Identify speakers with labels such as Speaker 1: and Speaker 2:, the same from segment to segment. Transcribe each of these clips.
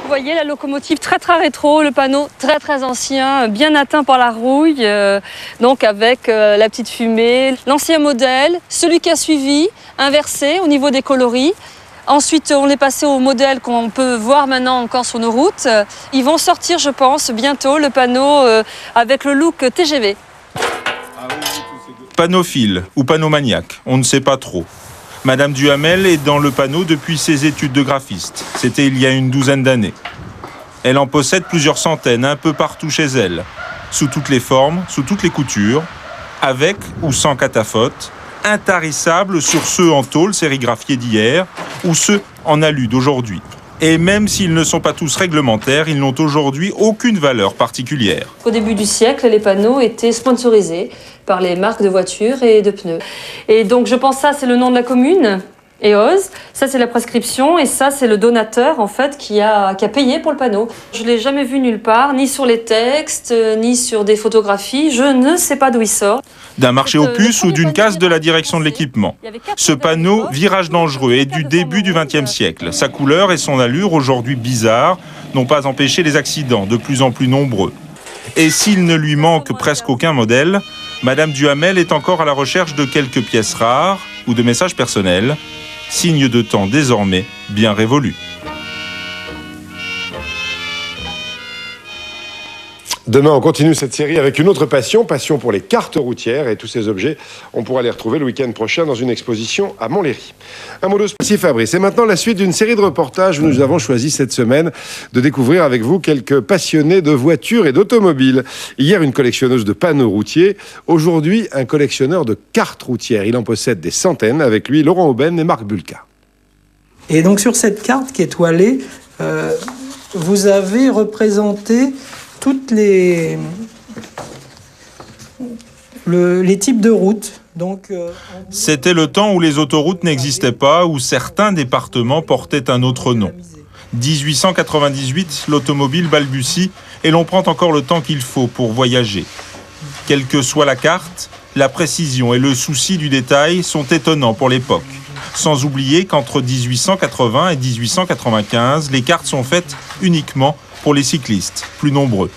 Speaker 1: Vous voyez la locomotive très rétro, le panneau très ancien, bien atteint par la rouille, donc avec la petite fumée. L'ancien modèle, celui qui a suivi, inversé au niveau des coloris. Ensuite, on est passé au modèle qu'on peut voir maintenant encore sur nos routes. Ils vont sortir, je pense, bientôt le panneau avec le look TGV.
Speaker 2: Panophile ou panomaniaque, on ne sait pas trop. Madame Duhamel est dans le panneau depuis ses études de graphiste. C'était il y a une douzaine d'années. Elle en possède plusieurs centaines, un peu partout chez elle, sous toutes les formes, sous toutes les coutures, avec ou sans cataphote, intarissables sur ceux en tôle sérigraphiés d'hier ou ceux en alu d'aujourd'hui. Et même s'ils ne sont pas tous réglementaires, ils n'ont aujourd'hui aucune valeur particulière.
Speaker 1: Au début du siècle, les panneaux étaient sponsorisés par les marques de voitures et de pneus. Et donc je pense que ça, c'est le nom de la commune, EOS. Ça, c'est la prescription et ça, c'est le donateur en fait qui a payé pour le panneau. Je ne l'ai jamais vu nulle part, ni sur les textes, ni sur des photographies. Je ne sais pas d'où il sort.
Speaker 2: D'un marché aux puces ou d'une casse de la direction de l'équipement. Ce panneau, virage dangereux, est du début du XXe siècle. Sa couleur et son allure, aujourd'hui bizarres, n'ont pas empêché les accidents, de plus en plus nombreux. Et s'il ne lui manque presque aucun modèle, Madame Duhamel est encore à la recherche de quelques pièces rares ou de messages personnels, signe de temps désormais bien révolu.
Speaker 3: Demain, on continue cette série avec une autre passion pour les cartes routières. Et tous ces objets, on pourra les retrouver le week-end prochain dans une exposition à Montlhéry. Un mot de spécial, Fabrice. Et maintenant, la suite d'une série de reportages où nous avons choisi cette semaine de découvrir avec vous quelques passionnés de voitures et d'automobiles. Hier, une collectionneuse de panneaux routiers. Aujourd'hui, un collectionneur de cartes routières. Il en possède des centaines. Avec lui, Laurent Aubaine et Marc Bulka.
Speaker 4: Et donc, sur cette carte qui est toilée, vous avez représenté toutes les types de routes.
Speaker 2: C'était le temps où les autoroutes n'existaient pas, où certains départements portaient un autre nom. 1898, l'automobile balbutie et l'on prend encore le temps qu'il faut pour voyager. Quelle que soit la carte, la précision et le souci du détail sont étonnants pour l'époque. Sans oublier qu'entre 1880 et 1895, les cartes sont faites uniquement pour les cyclistes, plus nombreux.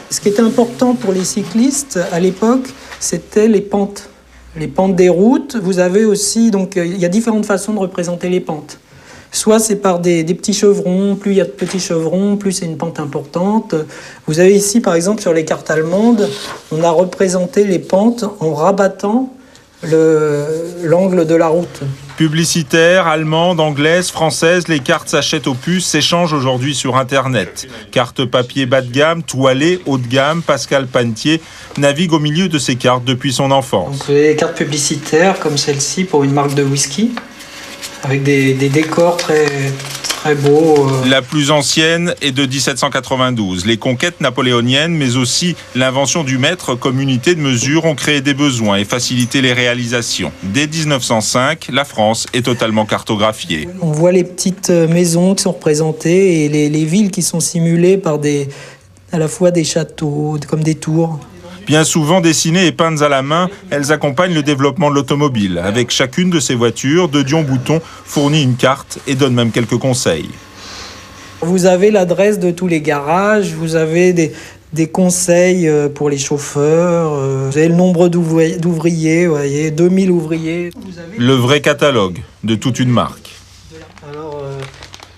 Speaker 4: Ce qui était important pour les cyclistes à l'époque, c'était les pentes. Les pentes des routes, vous avez aussi, donc il y a différentes façons de représenter les pentes. Soit c'est par des petits chevrons, plus il y a de petits chevrons, plus c'est une pente importante. Vous avez ici, par exemple, sur les cartes allemandes, on a représenté les pentes en rabattant l'angle de la route.
Speaker 2: Publicitaires, allemandes, anglaises, françaises, les cartes s'achètent aux puces, s'échangent aujourd'hui sur Internet. Cartes papier bas de gamme, toilées, haut de gamme, Pascal Panetier navigue au milieu de ces cartes depuis son enfance.
Speaker 4: Donc, vous avez des cartes publicitaires comme celle-ci pour une marque de whisky, avec des décors très beaux.
Speaker 2: La plus ancienne est de 1792. Les conquêtes napoléoniennes, mais aussi l'invention du mètre comme unité de mesure ont créé des besoins et facilité les réalisations. Dès 1905, la France est totalement cartographiée.
Speaker 4: On voit les petites maisons qui sont représentées et les villes qui sont simulées par à la fois des châteaux, comme des tours.
Speaker 2: Bien souvent dessinées et peintes à la main, elles accompagnent le développement de l'automobile. Avec chacune de ces voitures, de Dion Bouton fournit une carte et donne même quelques conseils.
Speaker 4: Vous avez l'adresse de tous les garages, vous avez des conseils pour les chauffeurs, vous avez le nombre d'ouvriers, vous voyez, 2000 ouvriers.
Speaker 2: Le vrai catalogue de toute une marque.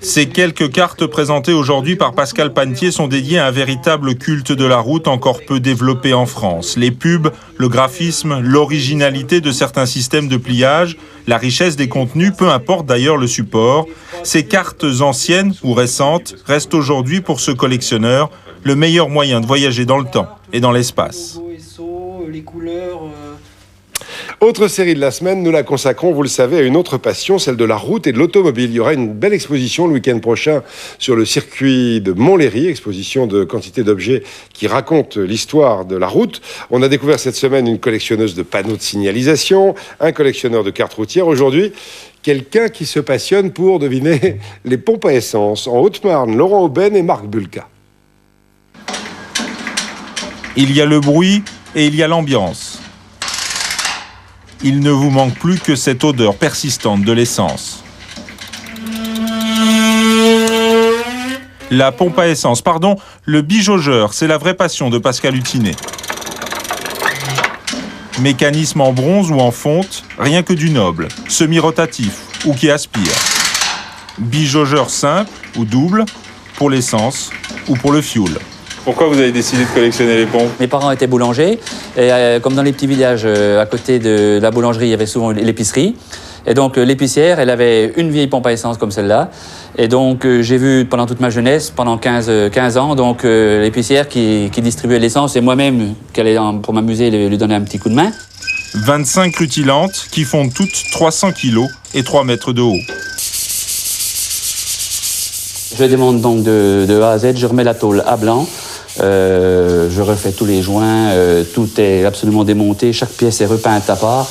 Speaker 2: Ces quelques cartes présentées aujourd'hui par Pascal Panetier sont dédiées à un véritable culte de la route encore peu développé en France. Les pubs, le graphisme, l'originalité de certains systèmes de pliage, la richesse des contenus, peu importe d'ailleurs le support. Ces cartes anciennes ou récentes restent aujourd'hui pour ce collectionneur le meilleur moyen de voyager dans le temps et dans l'espace.
Speaker 3: Autre série de la semaine, nous la consacrons, vous le savez, à une autre passion, celle de la route et de l'automobile. Il y aura une belle exposition le week-end prochain sur le circuit de Montlhéry, exposition de quantité d'objets qui racontent l'histoire de la route. On a découvert cette semaine une collectionneuse de panneaux de signalisation, un collectionneur de cartes routières. Aujourd'hui, quelqu'un qui se passionne pour, deviner, les pompes à essence. En Haute-Marne, Laurent Aubaine et Marc Bulka.
Speaker 2: Il y a le bruit et il y a l'ambiance. Il ne vous manque plus que cette odeur persistante de l'essence. La pompe à essence, pardon, le bijaugeur, c'est la vraie passion de Pascal Hutinet. Mécanisme en bronze ou en fonte, rien que du noble, semi-rotatif ou qui aspire. Bijaugeur simple ou double, pour l'essence ou pour le fioul. Pourquoi vous avez décidé de collectionner les pompes?
Speaker 5: Mes parents étaient boulangers, et comme dans les petits villages à côté de la boulangerie, il y avait souvent l'épicerie. Et donc l'épicière, elle avait une vieille pompe à essence comme celle-là. Et donc j'ai vu pendant toute ma jeunesse, pendant 15 ans, donc l'épicière qui distribuait l'essence et moi-même qui allais pour m'amuser lui donner un petit coup de main.
Speaker 2: 25 rutilantes qui font toutes 300 kg et 3 mètres de haut.
Speaker 5: Je démonte donc de A à Z, je remets la tôle à blanc, je refais tous les joints, tout est absolument démonté, chaque pièce est repeinte à part.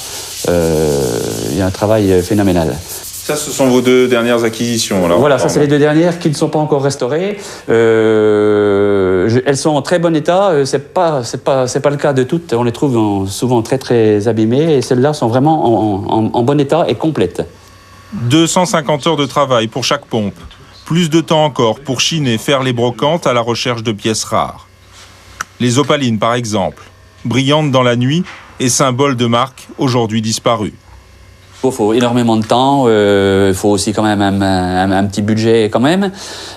Speaker 5: Il y a un travail phénoménal.
Speaker 2: Ça, ce sont vos 2 dernières acquisitions. Alors,
Speaker 5: voilà, ça c'est les 2 dernières qui ne sont pas encore restaurées. Elles sont en très bon état. C'est pas le cas de toutes. On les trouve souvent très très abîmées. Et celles-là sont vraiment en bon état et complètes.
Speaker 2: 250 heures de travail pour chaque pompe. Plus de temps encore pour chiner, faire les brocantes à la recherche de pièces rares. Les opalines, par exemple, brillantes dans la nuit et symbole de marque aujourd'hui disparue.
Speaker 5: Il faut énormément de temps, il faut aussi quand même un petit budget quand même,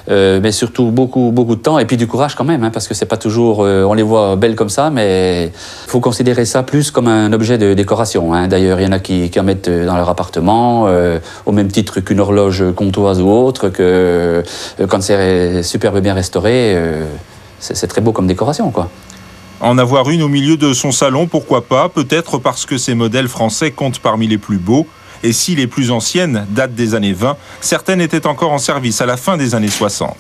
Speaker 5: mais surtout beaucoup de temps et puis du courage quand même, hein, parce que c'est pas toujours, on les voit belles comme ça, mais il faut considérer ça plus comme un objet de décoration. Hein. D'ailleurs, il y en a qui en mettent dans leur appartement, au même titre qu'une horloge comtoise ou autre, que quand c'est superbe bien restauré, c'est très beau comme décoration, quoi.
Speaker 2: En avoir une au milieu de son salon, pourquoi pas? Peut-être parce que ces modèles français comptent parmi les plus beaux. Et si les plus anciennes datent des années 20, certaines étaient encore en service à la fin des années 60.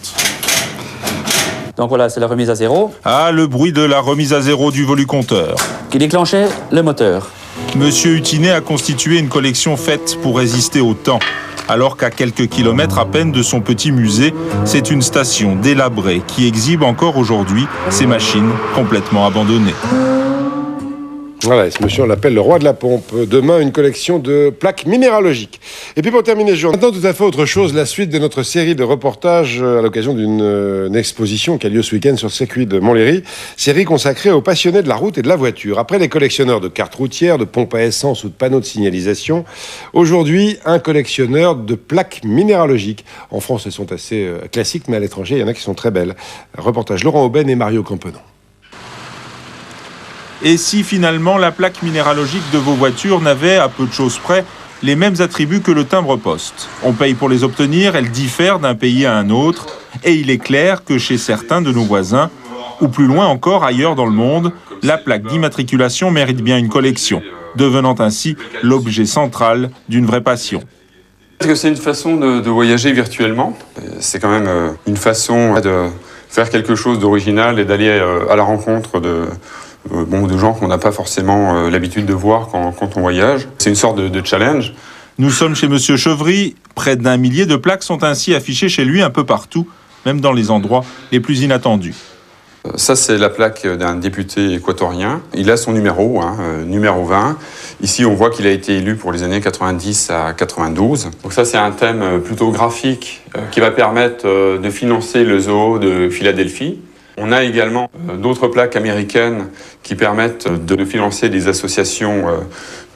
Speaker 5: Donc voilà, c'est la remise à zéro.
Speaker 2: Ah, le bruit de la remise à zéro du voluconteur.
Speaker 5: Qui déclenchait le moteur.
Speaker 2: Monsieur Hutinet a constitué une collection faite pour résister au temps. Alors qu'à quelques kilomètres à peine de son petit musée, c'est une station délabrée qui exhibe encore aujourd'hui ses machines complètement abandonnées.
Speaker 3: Voilà, ce monsieur, on l'appelle le roi de la pompe. Demain, une collection de plaques minéralogiques. Et puis pour terminer ce jour, maintenant tout à fait autre chose, la suite de notre série de reportages à l'occasion d'une exposition qui a lieu ce week-end sur le circuit de Montlhéry. Série consacrée aux passionnés de la route et de la voiture. Après les collectionneurs de cartes routières, de pompes à essence ou de panneaux de signalisation, aujourd'hui, un collectionneur de plaques minéralogiques. En France, elles sont assez classiques, mais à l'étranger, il y en a qui sont très belles. Reportage Laurent Aubaine et Mario Campenon.
Speaker 2: Et si finalement la plaque minéralogique de vos voitures n'avait, à peu de choses près, les mêmes attributs que le timbre-poste? On paye pour les obtenir, elles diffèrent d'un pays à un autre, et il est clair que chez certains de nos voisins, ou plus loin encore ailleurs dans le monde, la plaque d'immatriculation mérite bien une collection, devenant ainsi l'objet central d'une vraie passion.
Speaker 6: Est-ce que c'est une façon de voyager virtuellement? C'est quand même une façon de faire quelque chose d'original et d'aller à la rencontre de gens qu'on n'a pas forcément l'habitude de voir quand on voyage. C'est une sorte de challenge.
Speaker 2: Nous sommes chez Monsieur Chevry. Près d'1 millier de plaques sont ainsi affichées chez lui un peu partout, même dans les endroits les plus inattendus.
Speaker 6: Ça, c'est la plaque d'un député équatorien. Il a son numéro, numéro 20. Ici, on voit qu'il a été élu pour les années 90 à 92. Donc ça, c'est un thème plutôt graphique qui va permettre de financer le zoo de Philadelphie. On a également d'autres plaques américaines qui permettent de financer des associations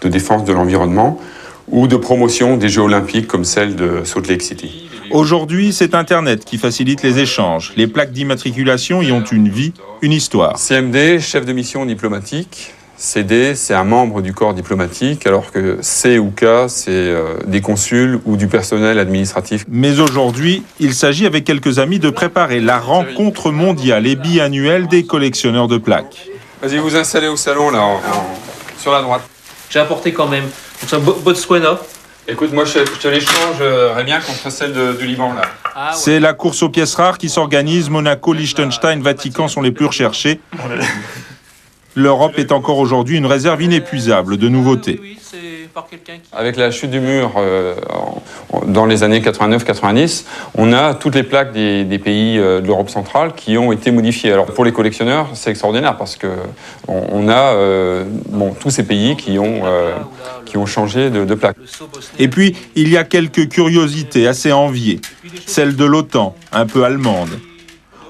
Speaker 6: de défense de l'environnement ou de promotion des Jeux olympiques comme celle de Salt Lake City.
Speaker 2: Aujourd'hui, c'est Internet qui facilite les échanges. Les plaques d'immatriculation y ont une vie, une histoire.
Speaker 6: CMD, chef de mission diplomatique. CD, c'est un membre du corps diplomatique, alors que C ou K, c'est des consuls ou du personnel administratif.
Speaker 2: Mais aujourd'hui, il s'agit avec quelques amis de préparer la rencontre mondiale et biannuelle des collectionneurs de plaques.
Speaker 6: Vas-y, vous installez au salon, là, sur la droite.
Speaker 7: J'ai apporté quand même. Donc ça, Botswana.
Speaker 6: Écoute, moi, je te l'échangerais bien contre celle du Liban, là.
Speaker 7: Ah, ouais.
Speaker 2: C'est la course aux pièces rares qui s'organise. Monaco, Liechtenstein, Vatican sont les plus recherchés. L'Europe est encore aujourd'hui une réserve inépuisable de nouveautés.
Speaker 7: Oui, c'est par quelqu'un qui...
Speaker 6: Avec la chute du mur dans les années 89-90, on a toutes les plaques des pays de l'Europe centrale qui ont été modifiées. Alors pour les collectionneurs, c'est extraordinaire parce que on a tous ces pays qui ont changé de plaques.
Speaker 2: Et puis, il y a quelques curiosités assez enviées. Celle de l'OTAN, un peu allemande.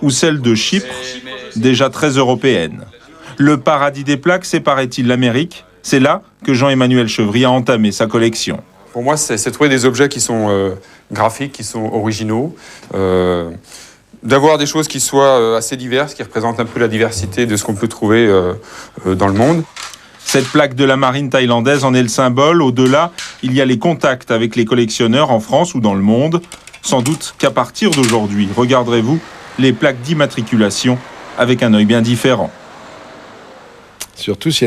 Speaker 2: ou celle de Chypre, déjà très européenne. Le paradis des plaques, c'est, paraît-il, l'Amérique. C'est là que Jean-Emmanuel Chevry a entamé sa collection.
Speaker 6: Pour moi, c'est trouver des objets qui sont graphiques, qui sont originaux, d'avoir des choses qui soient assez diverses, qui représentent un peu la diversité de ce qu'on peut trouver dans le monde.
Speaker 2: Cette plaque de la marine thaïlandaise en est le symbole. Au-delà, il y a les contacts avec les collectionneurs en France ou dans le monde. Sans doute qu'à partir d'aujourd'hui, regarderez-vous les plaques d'immatriculation avec un œil bien différent.
Speaker 3: Surtout si